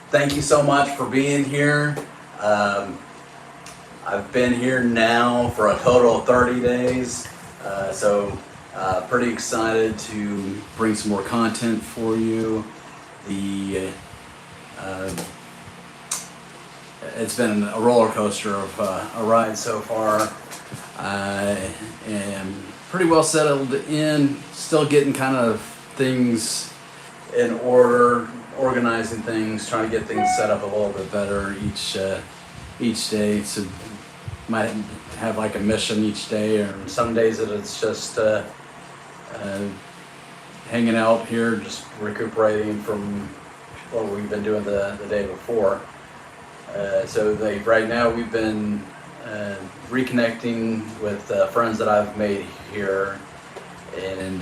Thank you so much for being here. I've been here now for a total of 30 days, pretty excited to bring some more content for you. It's been a roller coaster of a ride so far. I am pretty well settled in, still getting kind of things in order, organizing things, trying to get things set up a little bit better each day. So might have like a mission each day, or some days that it's just hanging out here, just recuperating from what we've been doing the day before. Right now we've been reconnecting with friends that I've made here and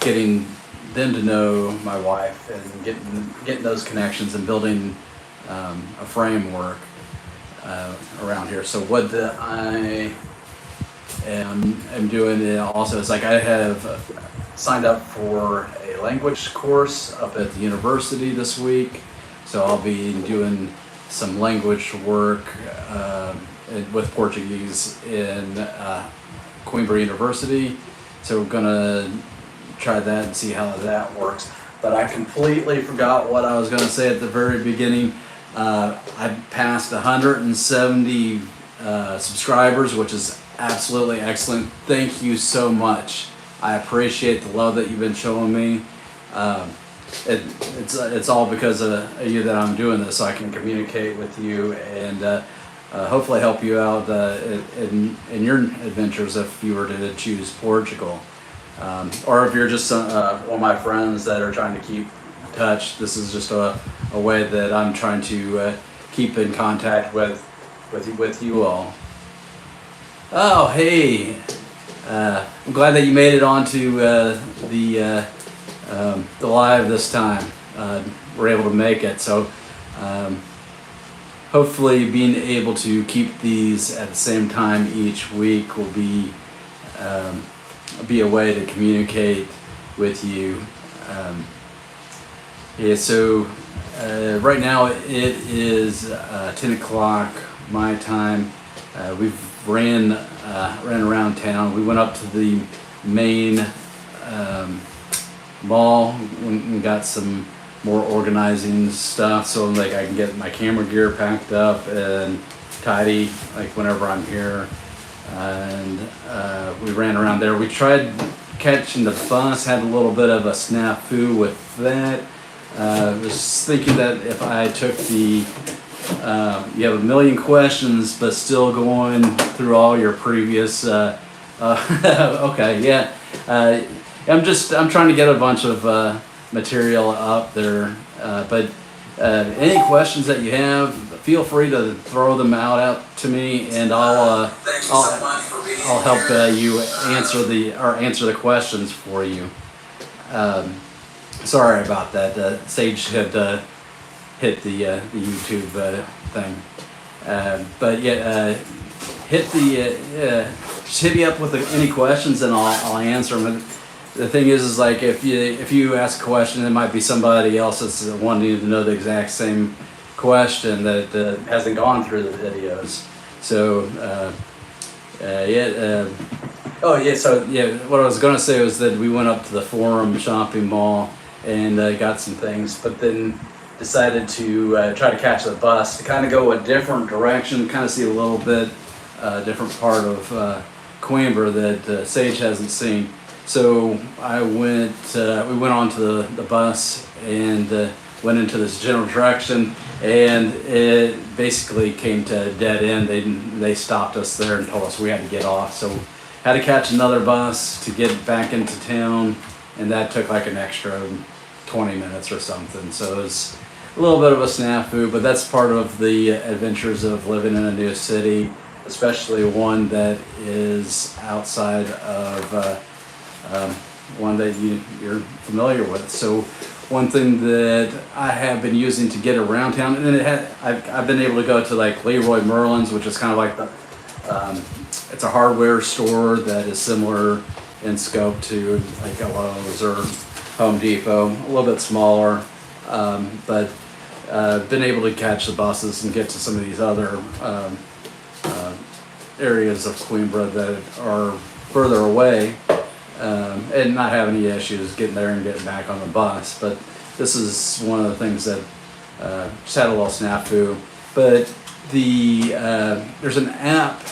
getting them to know my wife and getting those connections and building a framework around here. So what I am doing also is like I have signed up for a language course up at the university this week. So I'll be doing some language work with Portuguese in Coimbra University. So we're gonna try that and see how that works. But I completely forgot what I was gonna say at the very beginning. I passed 170 subscribers, which is absolutely excellent. Thank you so much. I appreciate the love that you've been showing me. It's all because of you that I'm doing this, so I can communicate with you and hopefully help you out in your adventures if you were to choose Portugal. Or if you're just one of my friends that are trying to keep in touch, this is just a way that I'm trying to keep in contact with you all. Oh, hey! I'm glad that you made it onto the live this time. We're able to make it, so hopefully being able to keep these at the same time each week will be a way to communicate with you. Right now it is 10 o'clock my time. We've ran around town. We went up to the main mall and got some more organizing stuff, so like I can get my camera gear packed up and tidy like whenever I'm here. And we ran around there. We tried catching the bus, had a little bit of a snafu with that. Was thinking that if I took the you have a million questions but still going through all your previous okay, yeah. I'm trying to get a bunch of material up there, but any questions that you have, feel free to throw them out to me, and I'll help you answer the questions for you. Sorry about that. Sage had hit the YouTube thing, but yeah, just hit me up with any questions and I'll answer them. The thing is like if you ask a question, it might be somebody else that's wanting to know the exact same question that hasn't gone through the videos. So what I was gonna say was that we went up to the Forum shopping mall and got some things, but then decided to try to catch the bus to kind of go a different direction, kind of see a little bit different part of Coimbra that Sage hasn't seen. So we went onto the bus and went into this general direction, and it basically came to a dead end. They stopped us there and told us we had to get off. So had to catch another bus to get back into town, and that took like an extra 20 minutes or something. So it was a little bit of a snafu, but that's part of the adventures of living in a new city, especially one that is outside of one that you're familiar with. So one thing that I have been using to get around town, and then I've been able to go to like Leroy Merlin's, which is kind of like it's a hardware store that is similar in scope to like a Lowe's or Home Depot, a little bit smaller. but been able to catch the buses and get to some of these other areas of Coimbra that are further away, and not have any issues getting there and getting back on the bus. But this is one of the things that just had a little snafu. But there's an app,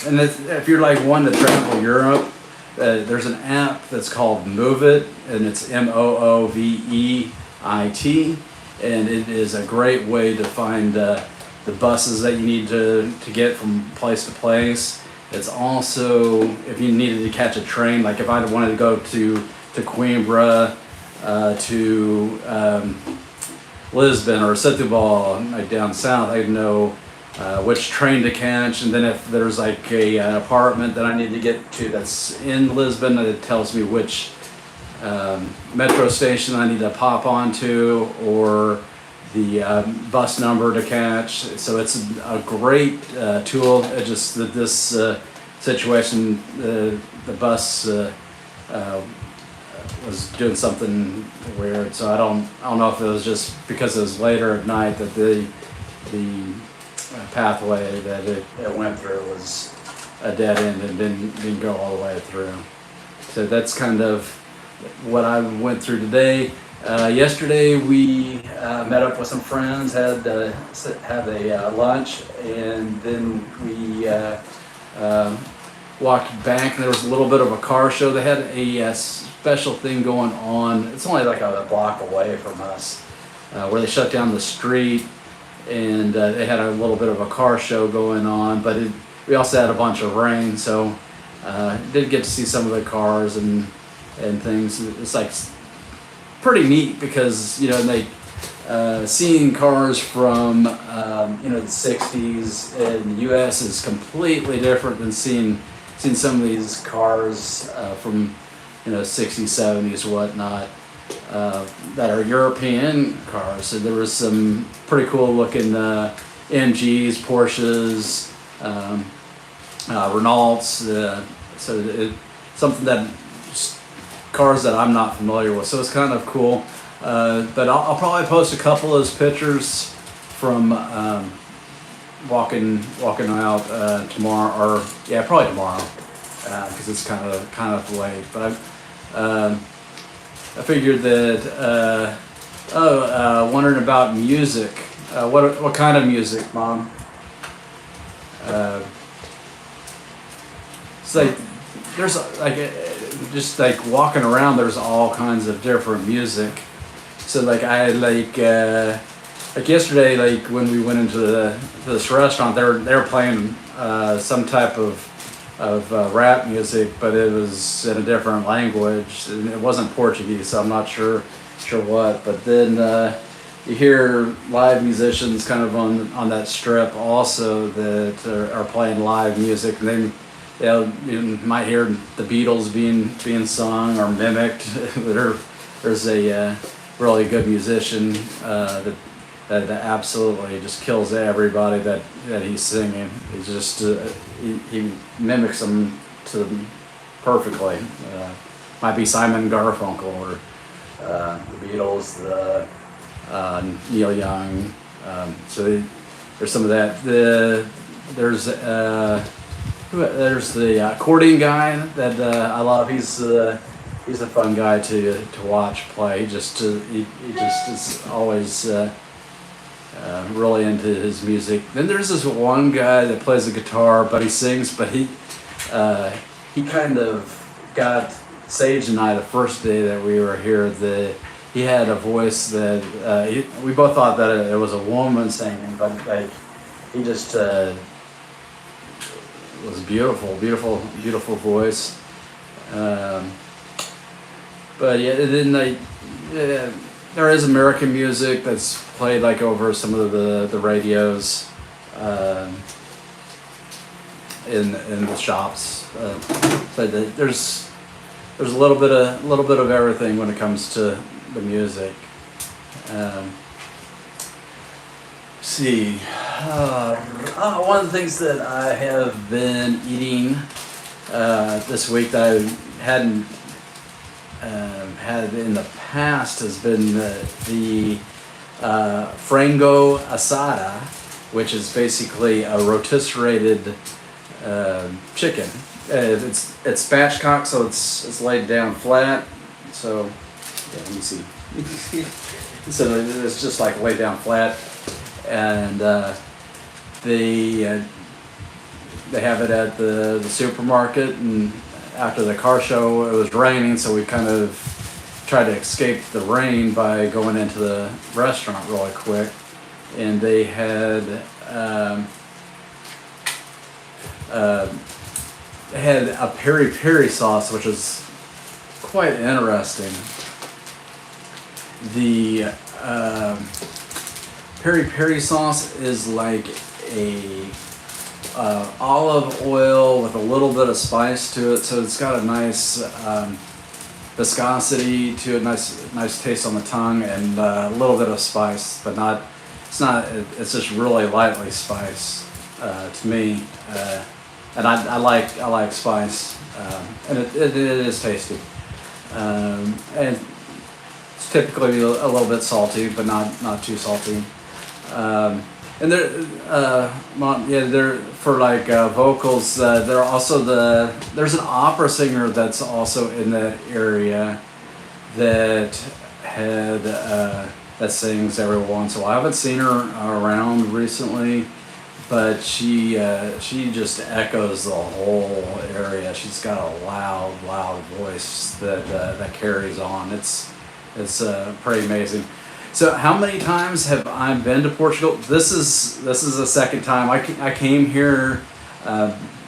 and if you're like one to travel Europe, there's an app that's called Move It, and it's Moovet, and it is a great way to find the buses that you need to get from place to place. It's also, if you needed to catch a train, like if I wanted to go to Coimbra, to Lisbon or Setúbal, like down south, I'd know which train to catch. And then if there's like an apartment that I need to get to that's in Lisbon, it tells me which metro station I need to pop onto, or the bus number to catch. So it's a great tool. It's just that this situation, the bus was doing something weird. So I don't know if it was just because it was later at night that the pathway that it went through was a dead end and didn't go all the way through. So that's kind of what I went through today. Yesterday we met up with some friends, had a lunch, and then we walked back, and there was a little bit of a car show. They had a special thing going on. It's only like a block away from us, where they shut down the street, and they had a little bit of a car show going on, but we also had a bunch of rain, so did get to see some of the cars and things. It's like pretty neat because, you know, they seeing cars from the 60s in the US is completely different than seeing some of these cars from 60s, 70s, whatnot, that are European cars. So there was some pretty cool looking MGs, Porsches, Renaults, so something that cars that I'm not familiar with, so it's kind of cool. But I'll probably post a couple of those pictures from walking out tomorrow, or probably tomorrow, because it's kind of late. But I figured that wondering about music. What kind of music, Mom? It's like there's just like walking around, there's all kinds of different music. So like I like yesterday, like when we went into this restaurant, they were playing some type of rap music, but it was in a different language, and it wasn't Portuguese, so I'm not sure what. But then you hear live musicians kind of on that strip also that are playing live music, and then you might hear the Beatles being sung or mimicked. There's a really good musician that absolutely just kills everybody that he's singing. He just he mimics them perfectly. Might be Simon Garfunkel or the Beatles, Neil Young. So there's some of that. There's the accordion guy that I love. He's a fun guy to watch play. He just is always really into his music. Then there's this one guy that plays the guitar, but he sings. But he kind of got Sage and I the first day that we were here. He had a voice that we both thought that it was a woman singing, but like he just was beautiful voice. But yeah, then there is American music that's played like over some of the radios in the shops. But there's a little bit of everything when it comes to the music. See, one of the things that I have been eating this week that I hadn't had in the past has been the frango asada, which is basically a rotisserated chicken. It's spatchcock, so it's laid down flat. So yeah, let me see. So it's just like laid down flat, and they have it at the supermarket. And after the car show, it was raining, so we kind of tried to escape the rain by going into the restaurant really quick. And they had a peri-peri sauce, which was quite interesting. The peri-peri sauce is like a olive oil with a little bit of spice to it, so it's got a nice viscosity to it, nice taste on the tongue, and a little bit of spice, but not. It's just really lightly spiced to me, and I like spice, and it is tasty, and it's typically a little bit salty, but not too salty. And they're for like vocals. They're also there's an opera singer that's also in that area that that sings every once in a while. I haven't seen her around recently, but she just echoes the whole area. She's got a loud voice that carries on. It's pretty amazing. So how many times have I been to Portugal? This is the second time. I came here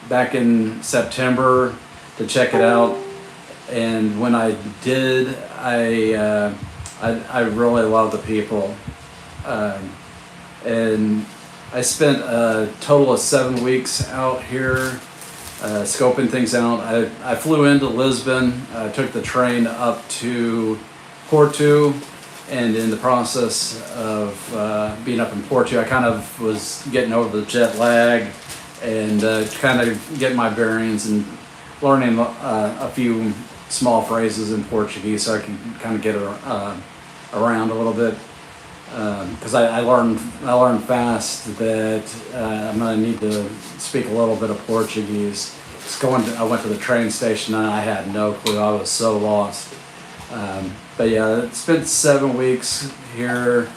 back in September to check it out, and when I did, I really love the people, and I spent a total of 7 weeks out here scoping things out. I flew into Lisbon, took the train up to Porto. And in the process of being up in Portugal, I kind of was getting over the jet lag and kind of getting my bearings and learning a few small phrases in Portuguese so I can kind of get around a little bit. Because I learned fast that I'm going to need to speak a little bit of Portuguese. I went to the train station and I had no clue. I was so lost. But yeah, I spent 7 weeks here.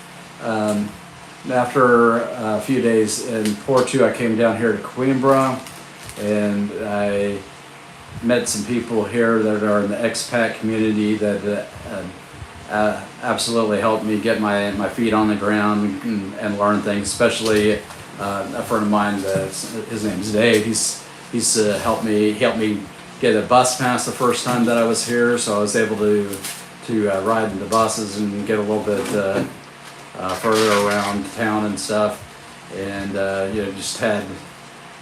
After a few days in Porto, I came down here to Coimbra, and I met some people here that are in the expat community that absolutely helped me get my feet on the ground and learn things. Especially a friend of mine, his name's Dave. He's helped me get a bus pass the first time that I was here, so I was able to ride in the buses and get a little bit further around town and stuff, and just had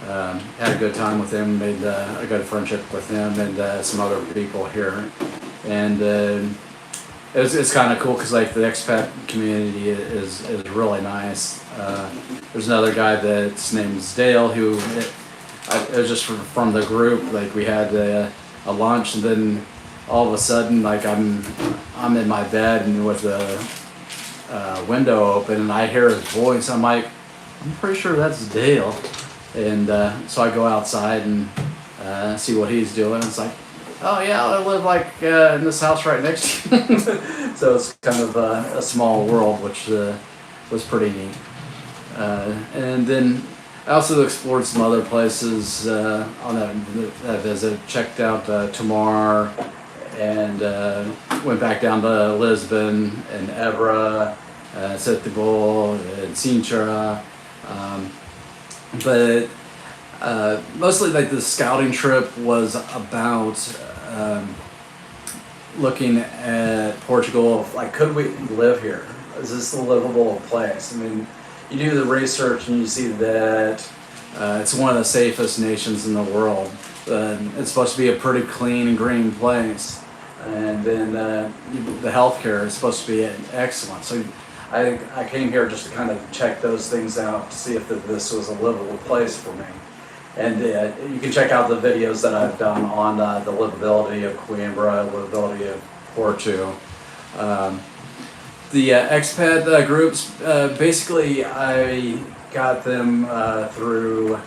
a good time with him, made a good friendship with him and some other people here, and it's kind of cool because like the expat community is really nice. There's another guy that's named Dale who it was just from the group. Like we had a lunch, and then all of a sudden, like I'm in my bed and with the window open, and I hear his voice. I'm like, I'm pretty sure that's Dale, and so I go outside and see what he's doing. It's like, oh yeah, I live like in this house right next to you. So it's kind of a small world, which was pretty neat. And then I also explored some other places on that visit. Checked out Tomar, and went back down to Lisbon and Évora, Setúbal, and Sintra. But mostly like the scouting trip was about looking at Portugal. Like, could we live here? Is this a livable place? I mean, you do the research and you see that it's one of the safest nations in the world. It's supposed to be a pretty clean and green place. And then the healthcare is supposed to be excellent. So I came here just to kind of check those things out to see if this was a livable place for me. And you can check out the videos that I've done on the livability of Coimbra, livability of Porto. The expat groups, basically I got them through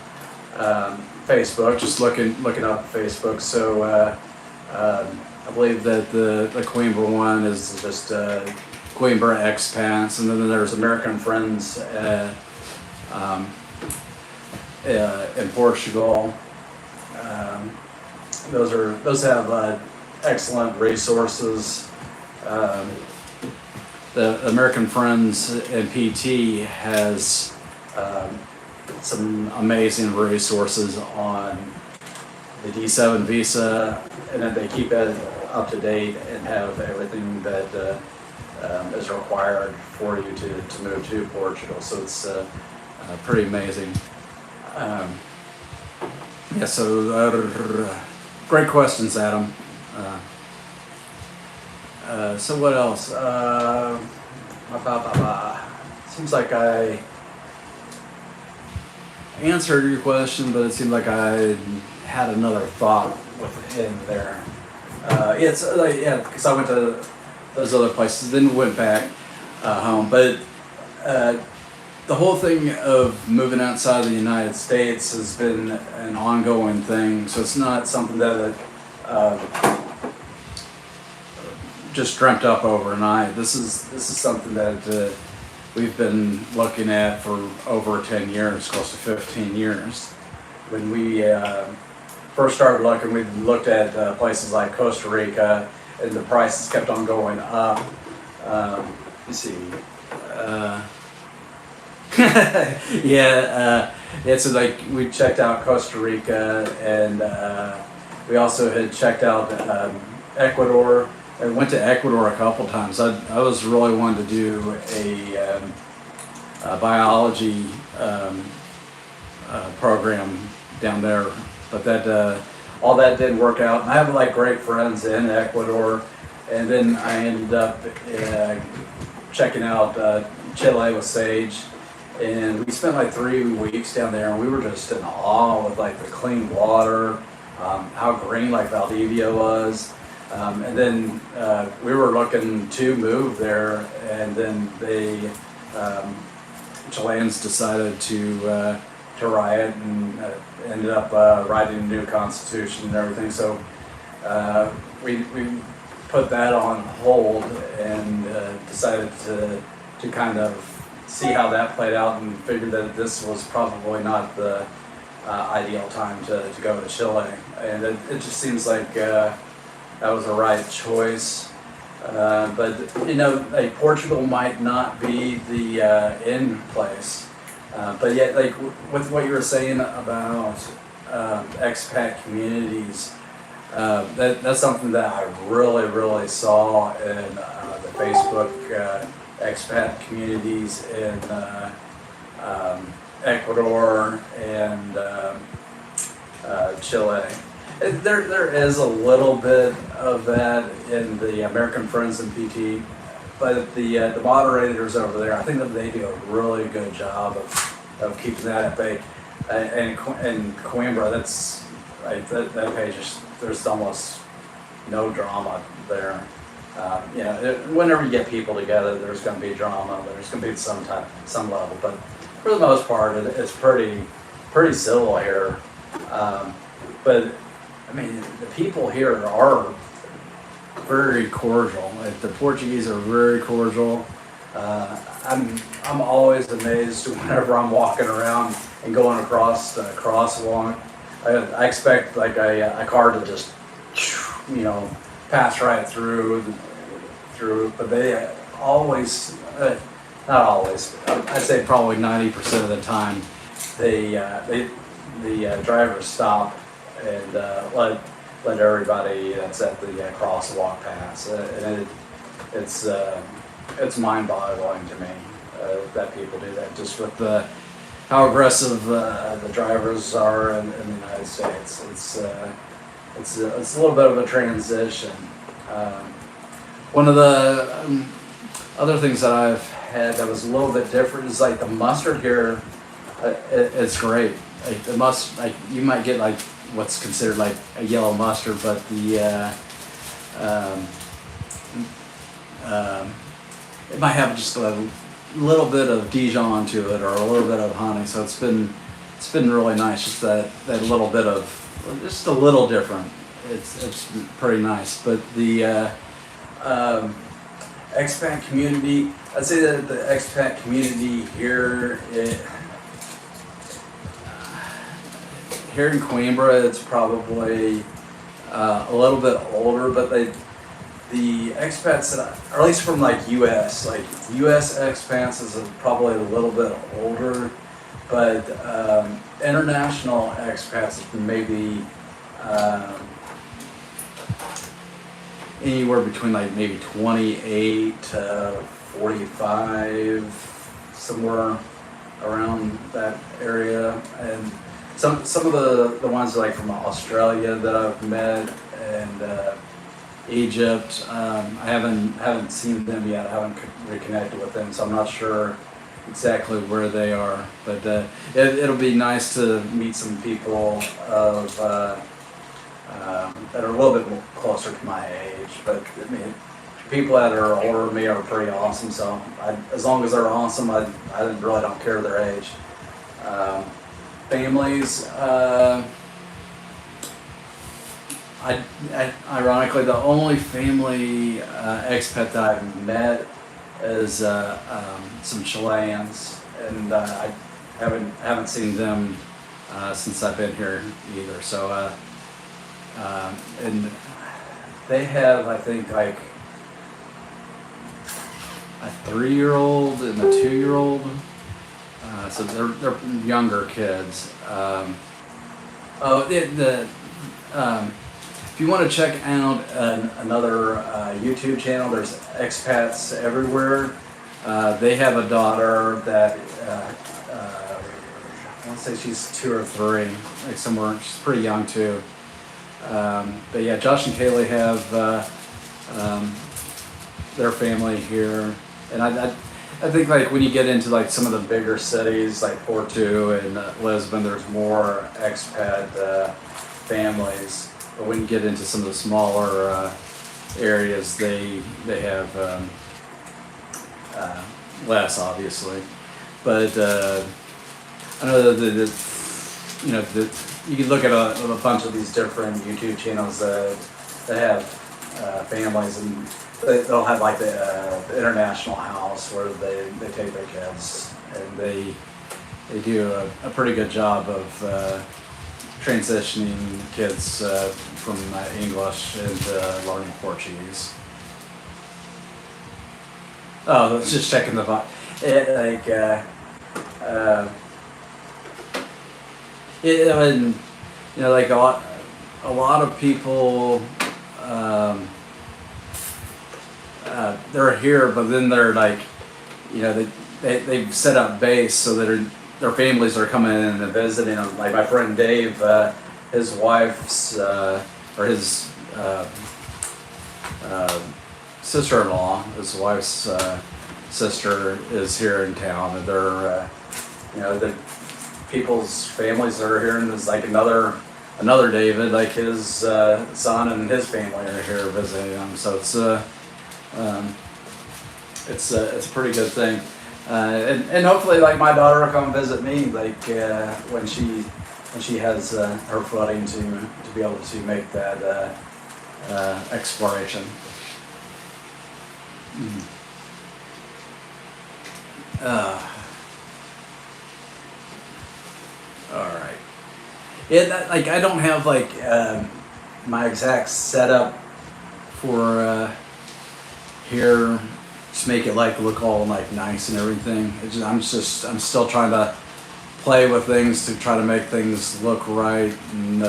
Facebook, just looking up Facebook. So I believe that the Coimbra one is just Coimbra expats, and then there's American Friends in Portugal. Those have excellent resources. The American Friends in PT has some amazing resources on the D7 visa, and then they keep it up to date and have everything that is required for you to move to Portugal. So it's pretty amazing. Yeah, so great questions, Adam. So what else? Seems like I answered your question, but it seemed like I had another thought within there. Because I went to those other places, then went back home. But the whole thing of moving outside of the United States has been an ongoing thing. So it's not something that just dreamt up overnight. This is something that we've been looking at for over 10 years, close to 15 years. When we first started looking, we looked at places like Costa Rica, and the prices kept on going up. Let's see. So like we checked out Costa Rica, and we also had checked out Ecuador. I went to Ecuador a couple times. I was really wanting to do a biology program down there, but that all that didn't work out. And I have like great friends in Ecuador, and then I ended up checking out Chile with Sage, and we spent like 3 weeks down there, and we were just in awe with like the clean water, how green like Valdivia was. And then we were looking to move there, and then they Chileans decided to riot and ended up writing a new constitution and everything. So we put that on hold and decided to kind of see how that played out, and figured that this was probably not the ideal time to go to Chile. And it just seems like that was the right choice. But you know, like Portugal might not be the end place. But yet, like with what you were saying about expat communities, that's something that I really saw in the Facebook expat communities in Ecuador and Chile. There is a little bit of that in the American Friends and PT, but the moderators over there, I think that they do a really good job of keeping that at bay. And Coimbra, that's right, that page is, there's almost no drama there. Whenever you get people together, there's going to be drama. There's going to be some level, but for the most part, it's pretty civil here. But I mean, the people here are very cordial. Like, the Portuguese are very cordial. I'm always amazed whenever I'm walking around and going across the crosswalk. I expect like a car to just, pass right through, but they always, not always, I'd say probably 90% of the time, the drivers stop and let everybody that's at the crosswalk pass. And it's mind-boggling to me that people do that, just with how aggressive the drivers are in the United States. It's a little bit of a transition. One of the other things that I've had that was a little bit different is like the mustard here. It's great. Like you might get like what's considered like a yellow mustard, but it might have just a little bit of Dijon to it or a little bit of honey. So it's been really nice. Just that little bit of, just a little different. It's pretty nice. But the expat community, I'd say that the expat community here, here in Coimbra, it's probably a little bit older, but the expats that, or at least from like US expats is probably a little bit older, but international expats maybe anywhere between like maybe 28 to 45, somewhere around that area. And some of the ones like from Australia that I've met, and Egypt, I haven't seen them yet. I haven't reconnected with them, so I'm not sure exactly where they are. But it'll be nice to meet some people of that are a little bit more closer to my age. But I mean, people that are older than me are pretty awesome. So as long as they're awesome, I really don't care their age. Families. Ironically, the only family expat that I've met is some Chileans, and I haven't seen them since I've been here either. So, and they have, I think, like a 3-year-old and a 2-year-old. So they're younger kids. If you want to check out another YouTube channel, there's Expats Everywhere. They have a daughter that I want to say she's 2 or 3, like somewhere. She's pretty young too. But yeah, Josh and Kaylee have their family here, and I think like when you get into like some of the bigger cities like Porto and Lisbon, there's more expat families. But when you get into some of the smaller areas, they have less, obviously. But I know that you can look at a bunch of these different YouTube channels that have families, and they'll have like the international house where they take their kids, and they do a pretty good job of transitioning kids from English into learning Portuguese. Oh, let's just checking the box. And like a lot of people, they're here, but then they're like, they've set up base so that their families are coming in and visiting them. Like my friend Dave, his wife's or his sister-in-law, his wife's sister is here in town, and they're the people's families that are here, and there's like another David, like his son and his family are here visiting them. So it's a pretty good thing. And hopefully, like my daughter will come visit me, like when she has her footing to be able to make that exploration. All right. Yeah, like I don't have like my exact setup for here. Just make it like look all like nice and everything. I'm still trying to play with things to try to make things look right and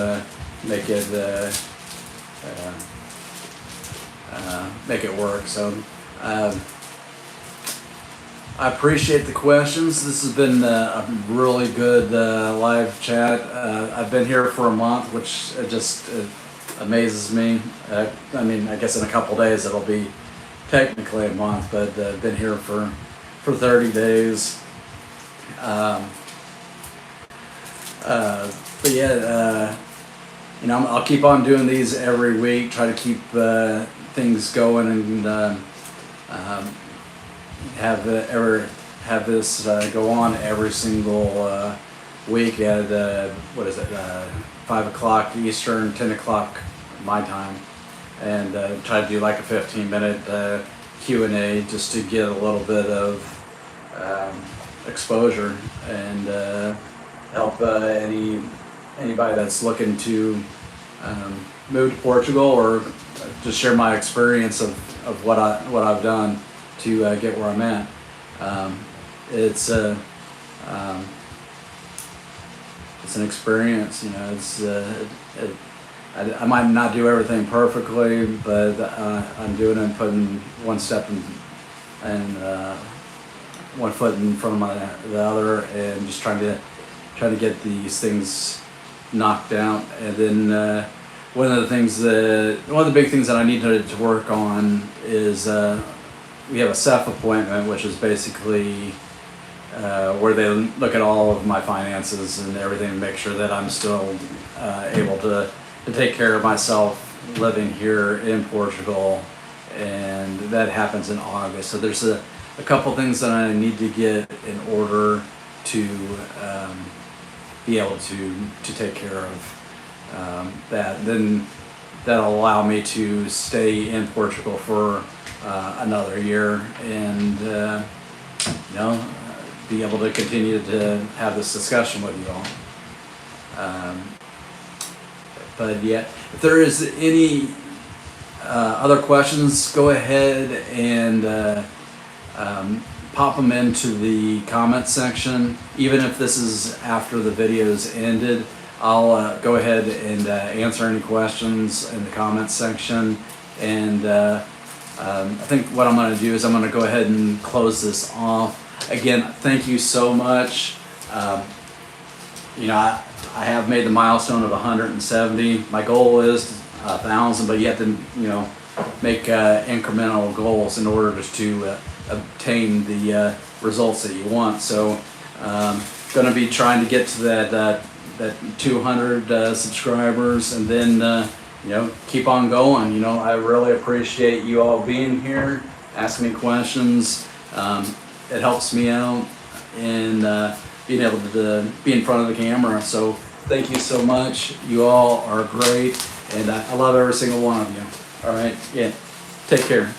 make it work. So I appreciate the questions. This has been a really good live chat. I've been here for a month, which just amazes me. I mean, I guess in a couple days it'll be technically a month, but been here for 30 days. But yeah, I'll keep on doing these every week. Try to keep things going, and ever have this go on every single week at 5 o'clock Eastern, 10 o'clock my time, and try to do like a 15-minute Q&A just to get a little bit of exposure and help anybody that's looking to move to Portugal, or just share my experience of what I've done to get where I'm at. It's an experience, you know. I might not do everything perfectly, but I'm doing it and putting one step and one foot in front of the other, and just trying to get these things knocked out. And then one of the big things that I need to work on is we have a SEF appointment, which is basically where they look at all of my finances and everything to make sure that I'm still able to take care of myself living here in Portugal, and that happens in August. So there's a couple things that I need to get in order to be able to take care of that. Then that'll allow me to stay in Portugal for another year, and be able to continue to have this discussion with you all. But yeah, if there is any other questions, go ahead and pop them into the comment section. Even if this is after the video's ended, I'll go ahead and answer any questions in the comment section. And I think what I'm going to do is I'm going to go ahead and close this off. Again, thank you so much. I have made the milestone of 170. My goal is 1,000, but you have to, make incremental goals in order just to obtain the results that you want. So, going to be trying to get to that 200 subscribers, and then keep on going. I really appreciate you all being here, asking me questions. It helps me out in being able to be in front of the camera. So thank you so much. You all are great, and I love every single one of you. All right, yeah, take care.